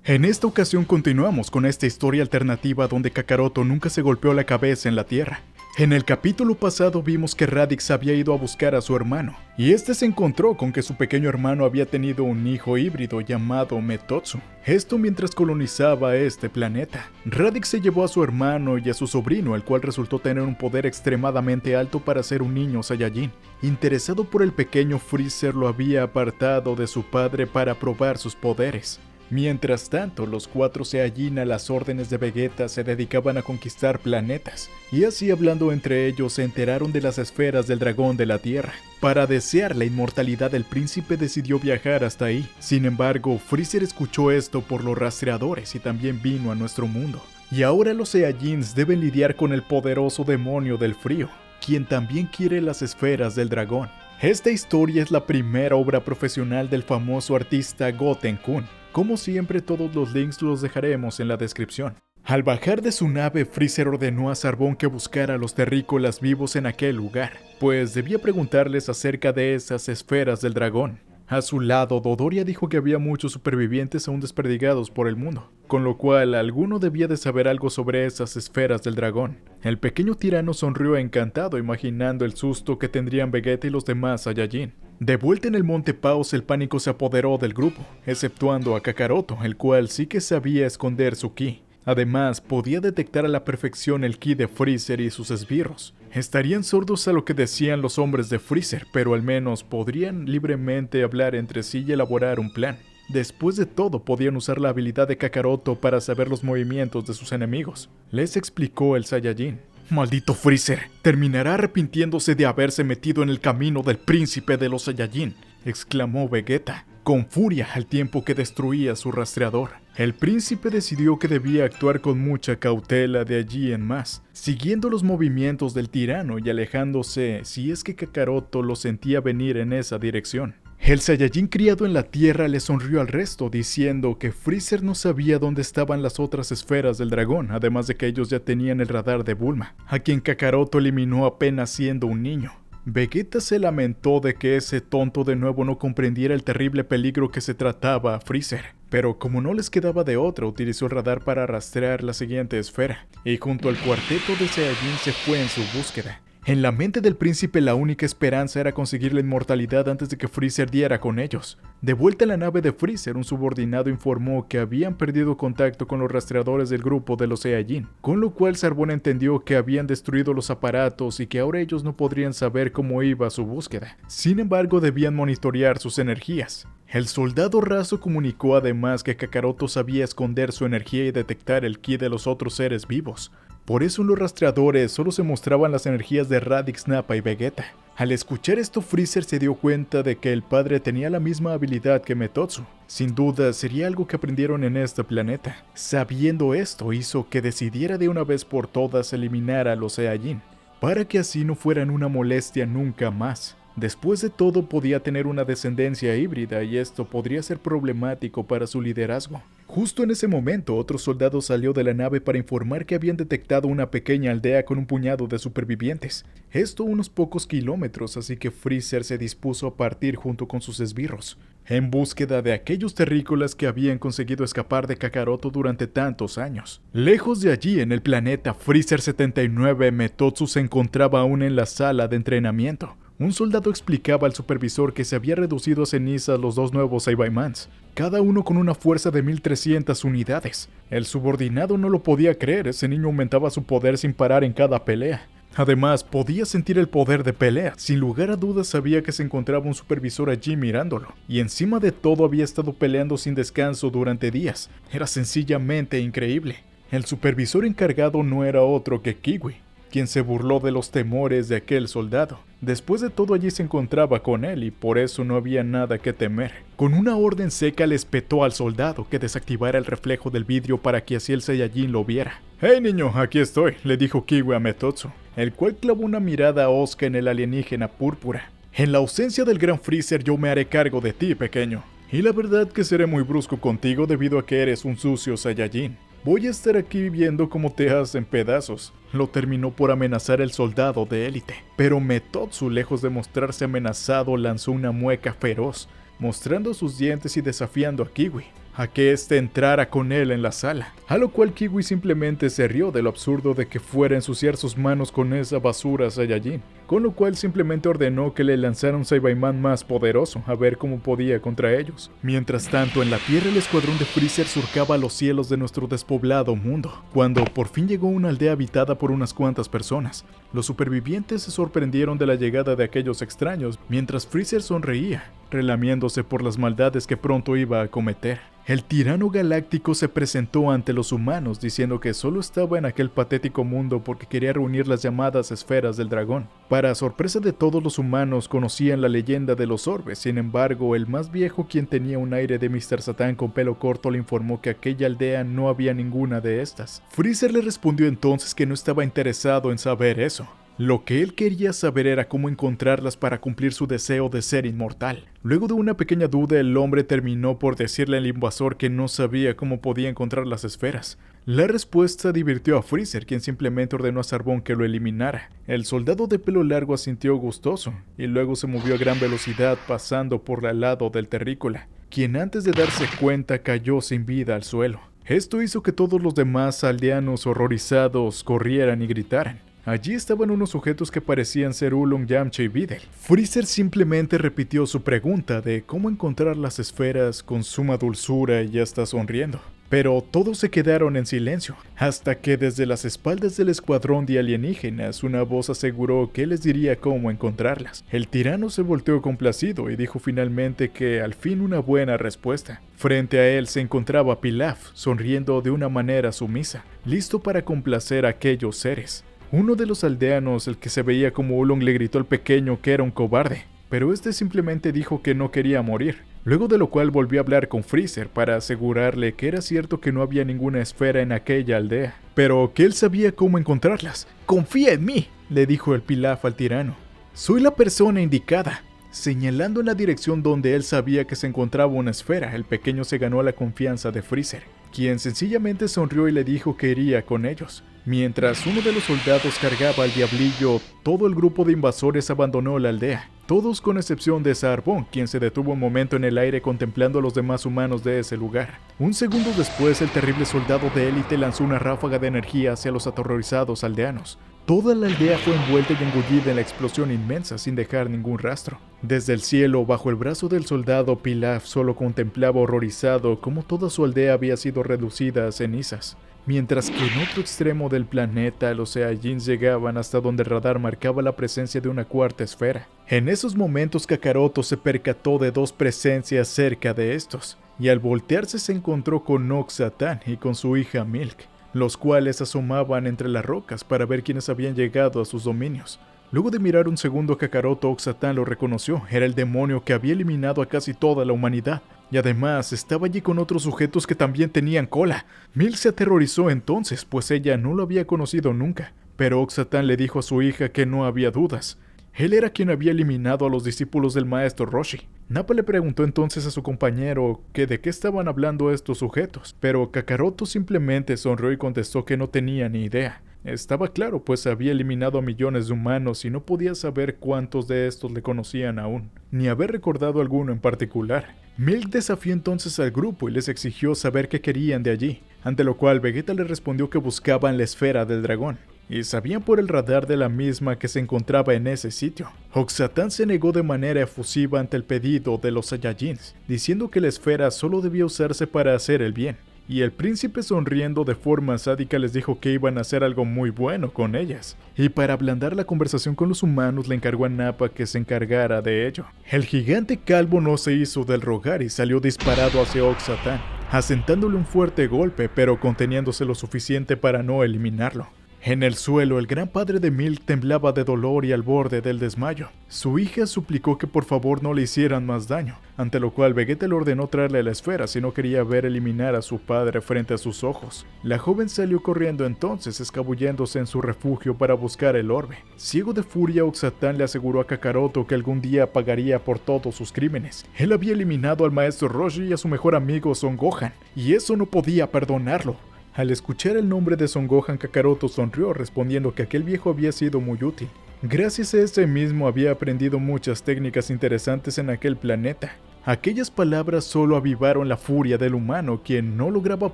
En esta ocasión continuamos con esta historia alternativa donde Kakaroto nunca se golpeó la cabeza en la tierra. En el capítulo pasado vimos que Raditz había ido a buscar a su hermano, y este se encontró con que su pequeño hermano había tenido un hijo híbrido llamado Metotsu. Esto mientras colonizaba este planeta. Raditz se llevó a su hermano y a su sobrino, el cual resultó tener un poder extremadamente alto para ser un niño Saiyajin. Interesado por el pequeño, Freezer lo había apartado de su padre para probar sus poderes. Mientras tanto, los 4 Saiyajin a las órdenes de Vegeta se dedicaban a conquistar planetas, y así hablando entre ellos se enteraron de las esferas del dragón de la Tierra. Para desear la inmortalidad, el príncipe decidió viajar hasta ahí. Sin embargo, Freezer escuchó esto por los rastreadores y también vino a nuestro mundo. Y ahora los Saiyajins deben lidiar con el poderoso demonio del frío, quien también quiere las esferas del dragón. Esta historia es la primera obra profesional del famoso artista Goten Kun. Como siempre, todos los links los dejaremos en la descripción. Al bajar de su nave, Freezer ordenó a Zarbon que buscara a los terrícolas vivos en aquel lugar, pues debía preguntarles acerca de esas esferas del dragón. A su lado, Dodoria dijo que había muchos supervivientes aún desperdigados por el mundo, con lo cual alguno debía de saber algo sobre esas esferas del dragón. El pequeño tirano sonrió encantado, imaginando el susto que tendrían Vegeta y los demás Saiyajin. De vuelta en el Monte Paus, el pánico se apoderó del grupo, exceptuando a Kakaroto, el cual sí que sabía esconder su ki. Además, podía detectar a la perfección el ki de Freezer y sus esbirros. Estarían sordos a lo que decían los hombres de Freezer, pero al menos podrían libremente hablar entre sí y elaborar un plan. Después de todo, podían usar la habilidad de Kakaroto para saber los movimientos de sus enemigos. Les explicó el Saiyajin. «Maldito Freezer, terminará arrepintiéndose de haberse metido en el camino del príncipe de los Saiyajin», exclamó Vegeta, con furia al tiempo que destruía su rastreador. El príncipe decidió que debía actuar con mucha cautela de allí en más, siguiendo los movimientos del tirano y alejándose si es que Kakaroto lo sentía venir en esa dirección. El Saiyajin criado en la tierra le sonrió al resto, diciendo que Freezer no sabía dónde estaban las otras esferas del dragón, además de que ellos ya tenían el radar de Bulma, a quien Kakaroto eliminó apenas siendo un niño. Vegeta se lamentó de que ese tonto de nuevo no comprendiera el terrible peligro que se trataba a Freezer, pero como no les quedaba de otra, utilizó el radar para rastrear la siguiente esfera, y junto al cuarteto de Saiyajin se fue en su búsqueda. En la mente del príncipe la única esperanza era conseguir la inmortalidad antes de que Freezer diera con ellos. De vuelta a la nave de Freezer, un subordinado informó que habían perdido contacto con los rastreadores del grupo de los Saiyajin, con lo cual Zarbon entendió que habían destruido los aparatos y que ahora ellos no podrían saber cómo iba su búsqueda. Sin embargo, debían monitorear sus energías. El soldado raso comunicó además que Kakaroto sabía esconder su energía y detectar el ki de los otros seres vivos. Por eso en los rastreadores solo se mostraban las energías de Raditz, Nappa y Vegeta. Al escuchar esto, Freezer se dio cuenta de que el padre tenía la misma habilidad que Metotsu. Sin duda, sería algo que aprendieron en este planeta. Sabiendo esto, hizo que decidiera de una vez por todas eliminar a los Saiyajin, para que así no fueran una molestia nunca más. Después de todo, podía tener una descendencia híbrida y esto podría ser problemático para su liderazgo. Justo en ese momento, otro soldado salió de la nave para informar que habían detectado una pequeña aldea con un puñado de supervivientes. Esto unos pocos kilómetros, así que Freezer se dispuso a partir junto con sus esbirros, en búsqueda de aquellos terrícolas que habían conseguido escapar de Kakaroto durante tantos años. Lejos de allí, en el planeta Freezer 79, Metotsu se encontraba aún en la sala de entrenamiento. Un soldado explicaba al supervisor que se había reducido a cenizas los 2 nuevos Saibaimans, cada uno con una fuerza de 1300 unidades. El subordinado no lo podía creer, ese niño aumentaba su poder sin parar en cada pelea. Además, podía sentir el poder de pelea. Sin lugar a dudas sabía que se encontraba un supervisor allí mirándolo. Y encima de todo había estado peleando sin descanso durante días. Era sencillamente increíble. El supervisor encargado no era otro que Kiwi, quien se burló de los temores de aquel soldado. Después de todo, allí se encontraba con él y por eso no había nada que temer. Con una orden seca le espetó al soldado que desactivara el reflejo del vidrio para que así el Saiyajin lo viera. «Hey niño, aquí estoy», le dijo Kiwi a Metotsu, el cual clavó una mirada hosca en el alienígena púrpura. «En la ausencia del gran Freezer yo me haré cargo de ti, pequeño. Y la verdad que seré muy brusco contigo debido a que eres un sucio Saiyajin. Voy a estar aquí viendo cómo te hacen pedazos», lo terminó por amenazar el soldado de élite. Pero Metotsu, lejos de mostrarse amenazado, lanzó una mueca feroz, mostrando sus dientes y desafiando a Kiwi. a que éste entrara con él en la sala, a lo cual Kiwi simplemente se rió de lo absurdo de que fuera a ensuciar sus manos con esa basura Saiyajin, con lo cual simplemente ordenó que le lanzara un Saiyaman más poderoso a ver cómo podía contra ellos. Mientras tanto, en la Tierra el escuadrón de Freezer surcaba los cielos de nuestro despoblado mundo, cuando por fin llegó a una aldea habitada por unas cuantas personas. Los supervivientes se sorprendieron de la llegada de aquellos extraños, mientras Freezer sonreía, relamiéndose por las maldades que pronto iba a cometer. El tirano galáctico se presentó ante los humanos diciendo que solo estaba en aquel patético mundo porque quería reunir las llamadas esferas del dragón. Para sorpresa de todos, los humanos conocían la leyenda de los orbes. Sin embargo, el más viejo, quien tenía un aire de Mr. Satan con pelo corto, le informó que aquella aldea no había ninguna de estas. Freezer le respondió entonces que no estaba interesado en saber eso. Lo que él quería saber era cómo encontrarlas para cumplir su deseo de ser inmortal. Luego de una pequeña duda, el hombre terminó por decirle al invasor que no sabía cómo podía encontrar las esferas. La respuesta divirtió a Freezer, quien simplemente ordenó a Zarbon que lo eliminara. El soldado de pelo largo asintió gustoso, y luego se movió a gran velocidad pasando por al lado del terrícola, quien antes de darse cuenta cayó sin vida al suelo. Esto hizo que todos los demás aldeanos horrorizados corrieran y gritaran. Allí estaban unos sujetos que parecían ser Oolong, Yamcha y Videl. Freezer simplemente repitió su pregunta de cómo encontrar las esferas con suma dulzura y ya está sonriendo. Pero todos se quedaron en silencio, hasta que desde las espaldas del escuadrón de alienígenas una voz aseguró que les diría cómo encontrarlas. El tirano se volteó complacido y dijo finalmente que al fin una buena respuesta. Frente a él se encontraba Pilaf, sonriendo de una manera sumisa, listo para complacer a aquellos seres. Uno de los aldeanos, el que se veía como Oolong, le gritó al pequeño que era un cobarde, pero este simplemente dijo que no quería morir. Luego de lo cual volvió a hablar con Freezer para asegurarle que era cierto que no había ninguna esfera en aquella aldea, pero que él sabía cómo encontrarlas. «Confía en mí», le dijo el Pilaf al tirano. «Soy la persona indicada». Señalando en la dirección donde él sabía que se encontraba una esfera, el pequeño se ganó la confianza de Freezer, quien sencillamente sonrió y le dijo que iría con ellos. Mientras uno de los soldados cargaba al diablillo, todo el grupo de invasores abandonó la aldea, todos con excepción de Zarbon, quien se detuvo un momento en el aire contemplando a los demás humanos de ese lugar. Un segundo después, el terrible soldado de élite lanzó una ráfaga de energía hacia los aterrorizados aldeanos. Toda la aldea fue envuelta y engullida en la explosión inmensa sin dejar ningún rastro. Desde el cielo, bajo el brazo del soldado, Pilaf solo contemplaba horrorizado cómo toda su aldea había sido reducida a cenizas. Mientras que en otro extremo del planeta los Saiyajins llegaban hasta donde el radar marcaba la presencia de una cuarta esfera. En esos momentos Kakaroto se percató de dos presencias cerca de estos, y al voltearse se encontró con Oxatan y con su hija Milk, los cuales asomaban entre las rocas para ver quiénes habían llegado a sus dominios. Luego de mirar un segundo a Kakaroto, Oxatan lo reconoció. Era el demonio que había eliminado a casi toda la humanidad. Y además, estaba allí con otros sujetos que también tenían cola. Milk se aterrorizó entonces, pues ella no lo había conocido nunca. Pero Oxatan le dijo a su hija que no había dudas. Él era quien había eliminado a los discípulos del maestro Roshi. Nappa le preguntó entonces a su compañero que de qué estaban hablando estos sujetos, pero Kakaroto simplemente sonrió y contestó que no tenía ni idea. Estaba claro, pues había eliminado a millones de humanos y no podía saber cuántos de estos le conocían aún, ni haber recordado alguno en particular. Milk desafió entonces al grupo y les exigió saber qué querían de allí, ante lo cual Vegeta le respondió que buscaban la esfera del dragón, y sabían por el radar de la misma que se encontraba en ese sitio. Oxatan se negó de manera efusiva ante el pedido de los Saiyajins, diciendo que la esfera solo debía usarse para hacer el bien. Y el príncipe, sonriendo de forma sádica, les dijo que iban a hacer algo muy bueno con ellas. Y para ablandar la conversación con los humanos, le encargó a Nappa que se encargara de ello. El gigante calvo no se hizo del rogar y salió disparado hacia Oxatan, asentándole un fuerte golpe, pero conteniéndose lo suficiente para no eliminarlo. En el suelo, el gran padre de Milk temblaba de dolor y al borde del desmayo. Su hija suplicó que por favor no le hicieran más daño, ante lo cual Vegeta le ordenó traerle la esfera si no quería ver eliminar a su padre frente a sus ojos. La joven salió corriendo entonces, escabulléndose en su refugio para buscar el orbe. Ciego de furia, Oxatan le aseguró a Kakaroto que algún día pagaría por todos sus crímenes. Él había eliminado al maestro Roshi y a su mejor amigo Son Gohan, y eso no podía perdonarlo. Al escuchar el nombre de Son Gohan, Kakaroto sonrió, respondiendo que aquel viejo había sido muy útil. Gracias a este mismo había aprendido muchas técnicas interesantes en aquel planeta. Aquellas palabras solo avivaron la furia del humano, quien no lograba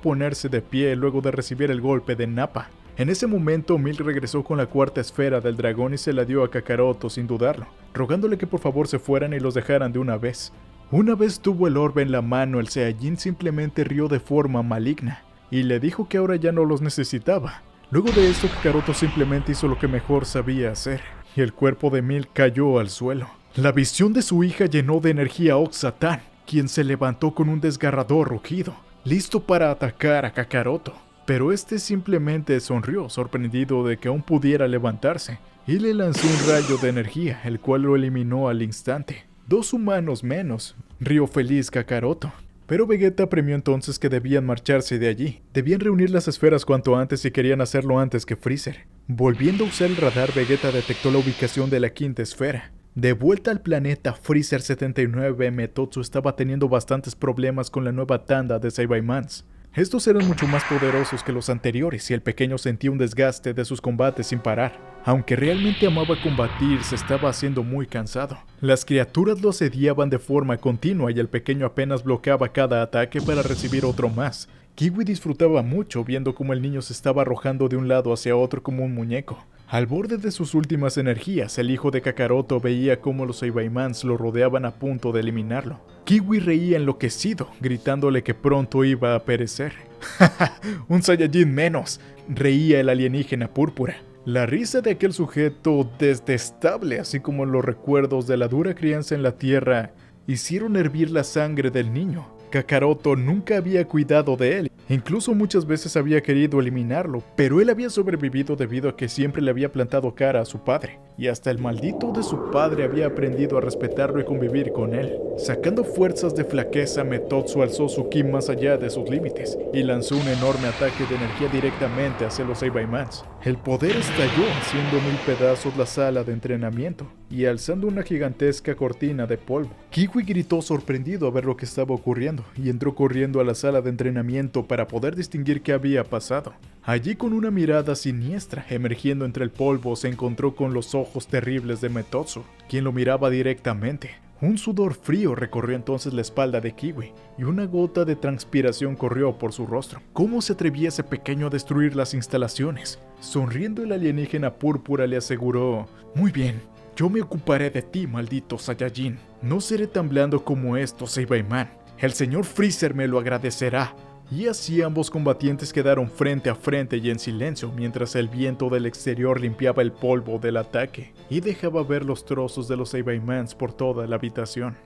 ponerse de pie luego de recibir el golpe de Nappa. En ese momento, Milk regresó con la cuarta esfera del dragón y se la dio a Kakaroto sin dudarlo, rogándole que por favor se fueran y los dejaran de una vez. Una vez tuvo el orbe en la mano, el Saiyajin simplemente rió de forma maligna, y le dijo que ahora ya no los necesitaba. Luego de esto, Kakaroto simplemente hizo lo que mejor sabía hacer, y el cuerpo de Milk cayó al suelo. La visión de su hija llenó de energía a Ok-Satan, quien se levantó con un desgarrador rugido, listo para atacar a Kakaroto. Pero este simplemente sonrió, sorprendido de que aún pudiera levantarse, y le lanzó un rayo de energía, el cual lo eliminó al instante. 2 humanos menos, rió feliz Kakaroto. Pero Vegeta apremió entonces que debían marcharse de allí. Debían reunir las esferas cuanto antes y querían hacerlo antes que Freezer. Volviendo a usar el radar, Vegeta detectó la ubicación de la quinta esfera. De vuelta al planeta Freezer 79, Metotsu estaba teniendo bastantes problemas con la nueva tanda de Saibaimans. Estos eran mucho más poderosos que los anteriores y el pequeño sentía un desgaste de sus combates sin parar. Aunque realmente amaba combatir, se estaba haciendo muy cansado. Las criaturas lo asediaban de forma continua y el pequeño apenas bloqueaba cada ataque para recibir otro más. Kiwi disfrutaba mucho viendo cómo el niño se estaba arrojando de un lado hacia otro como un muñeco. Al borde de sus últimas energías, el hijo de Kakaroto veía cómo los Saibaimans lo rodeaban a punto de eliminarlo. Kiwi reía enloquecido, gritándole que pronto iba a perecer. ¡Ja! ¡Un Saiyajin menos! Reía el alienígena púrpura. La risa de aquel sujeto detestable, así como los recuerdos de la dura crianza en la tierra, hicieron hervir la sangre del niño. Kakaroto nunca había cuidado de él, incluso muchas veces había querido eliminarlo, pero él había sobrevivido debido a que siempre le había plantado cara a su padre, y hasta el maldito de su padre había aprendido a respetarlo y convivir con él. Sacando fuerzas de flaqueza, Metotsu alzó su ki más allá de sus límites, y lanzó un enorme ataque de energía directamente hacia los Saibaimans. El poder estalló, haciendo 1000 pedazos la sala de entrenamiento, y alzando una gigantesca cortina de polvo. Kiwi gritó sorprendido a ver lo que estaba ocurriendo, y entró corriendo a la sala de entrenamiento para poder distinguir qué había pasado. Allí, con una mirada siniestra emergiendo entre el polvo, se encontró con los ojos terribles de Metotsu, quien lo miraba directamente. Un sudor frío recorrió entonces la espalda de Kiwi, y una gota de transpiración corrió por su rostro. ¿Cómo se atrevía ese pequeño a destruir las instalaciones? Sonriendo, el alienígena púrpura le aseguró: «Muy bien, yo me ocuparé de ti, maldito Saiyajin. No seré tan blando como estos, Saibaiman. El señor Freezer me lo agradecerá». Y así ambos combatientes quedaron frente a frente y en silencio, mientras el viento del exterior limpiaba el polvo del ataque y dejaba ver los trozos de los Saibaimans por toda la habitación.